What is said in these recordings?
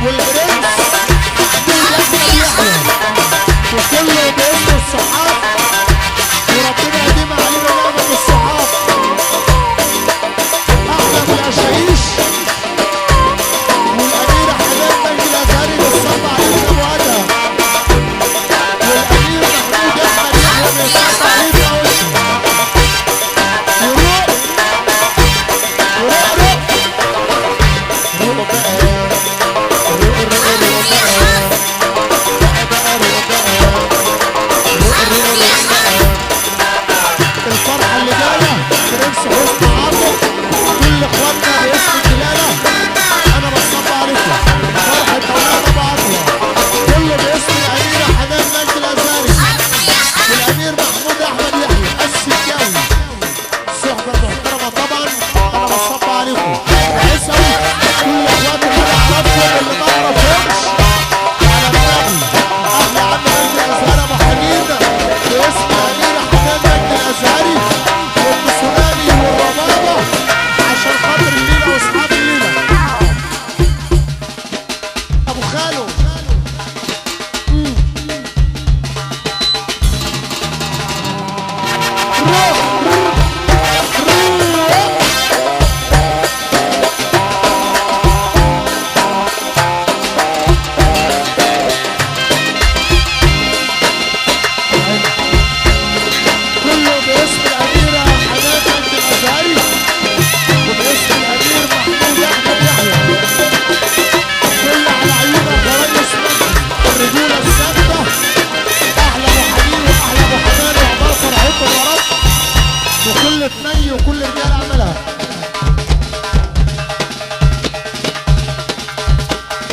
والبرنس محمود احمد يحيى، وكله باسم الصحاب، وربنا يديم علينا نعمة الصحاب. احلى ابو العشايش والاميرة حنان مجدي الازهري بالصبر علينا ابو ادهم، والامير محمود احمد يحيى بالصبر علينا وشه. وروق وروق روق روق بقى، روق روق روق بقى الفرحة اللي جاية برنس حسني عاطف، كل اخواتنا باسم الجلالة انا بصب عليكم. فرحة اولاد ابو عطوة كله باسم الاميرة حنان مجدي الازهري والامير محمود احمد يحيى السكاوي، الصحبة المحترمة طبعا انا بصب عليكم. عيسوي كل اخواتي اللي انا اعرفهم واللي ما اعرفهمش على النبي، اهل عم مجدي الازهري ابو حميد باسم الاميرة حنان مجدي الازهري والنسواني والربابة عشان خاطر الليلة واصحاب الليلة. ابو خالو كله باسم الأميرة حنان مجدي الأزهري وباسم الأمير محمود أحمد يحيى، كل على عيونك يا ريس مجدي الرجولة الثابتة. أحلى أبو حبيب وأحلى أبو حنان وعقبال فرحتهم يا رب، وكل تني وكل رجال عملها.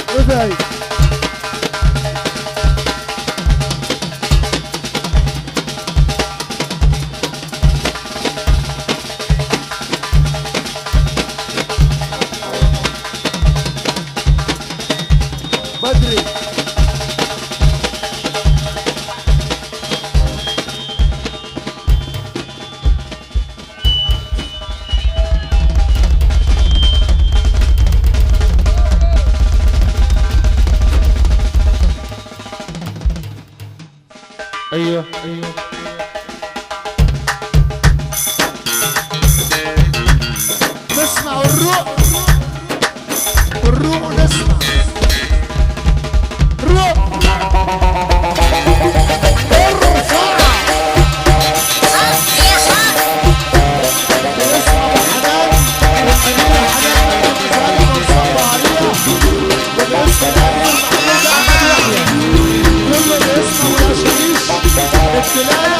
إيه ده؟ بدري ايوه نسمع الروق الروق ونسمع روق ارفع باسم ابو حنان والاميرة حنان مجدي الازهري بنصب عليها، وباسم الامير محمود احمد يحيى كله باسم ابو العشايش ابتلاء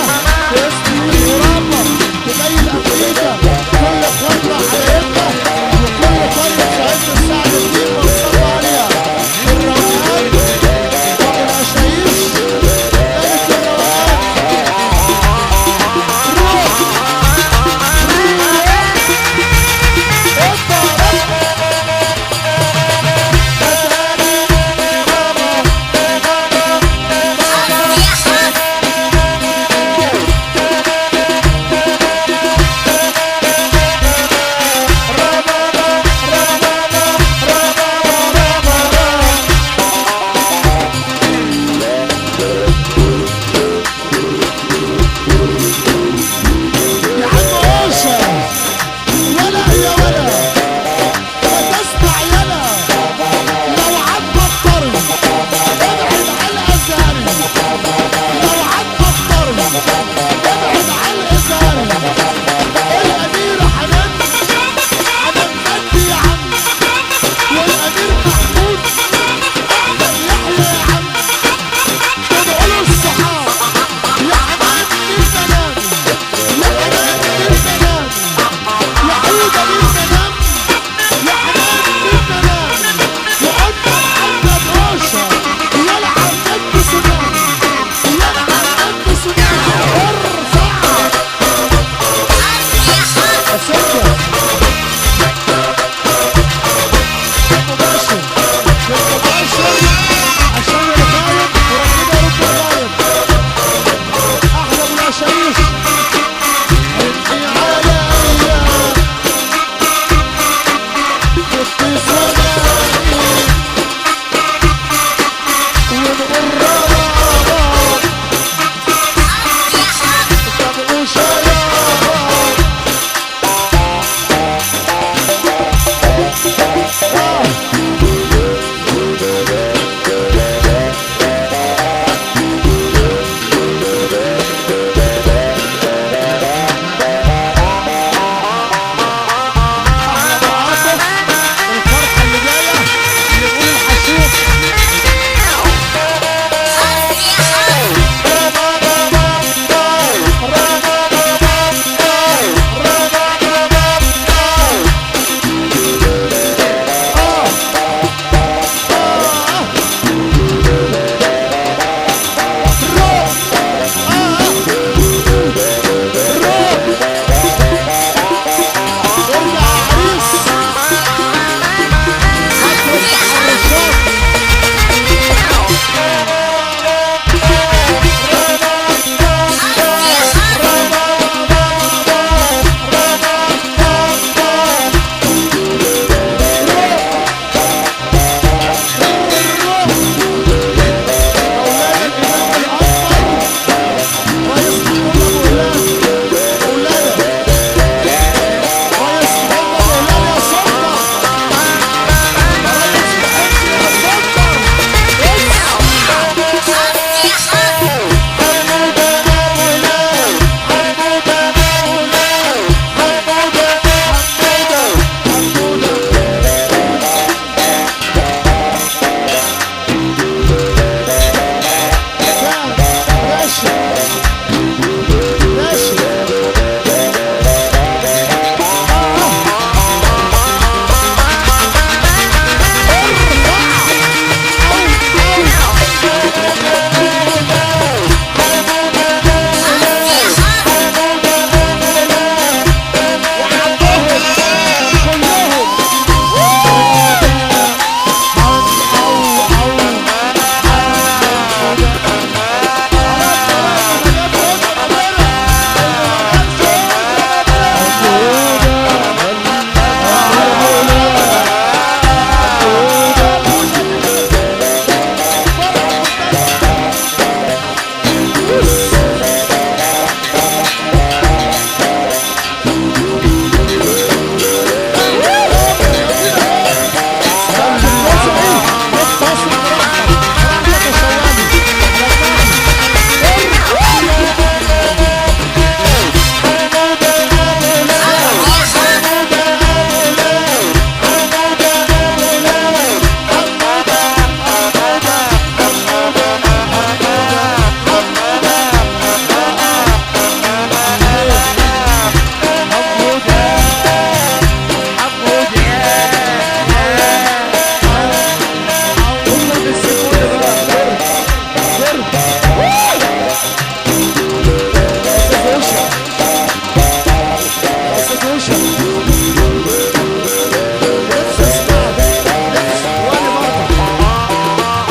نفسي اسمعك نفسي وانا برضه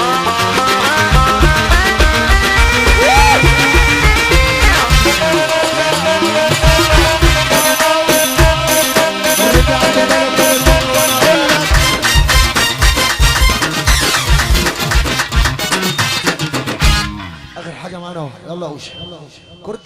رجعت بلد تاني وانا اقول لك اخر حاجه معانا اهو. يلا يا اوشا كرد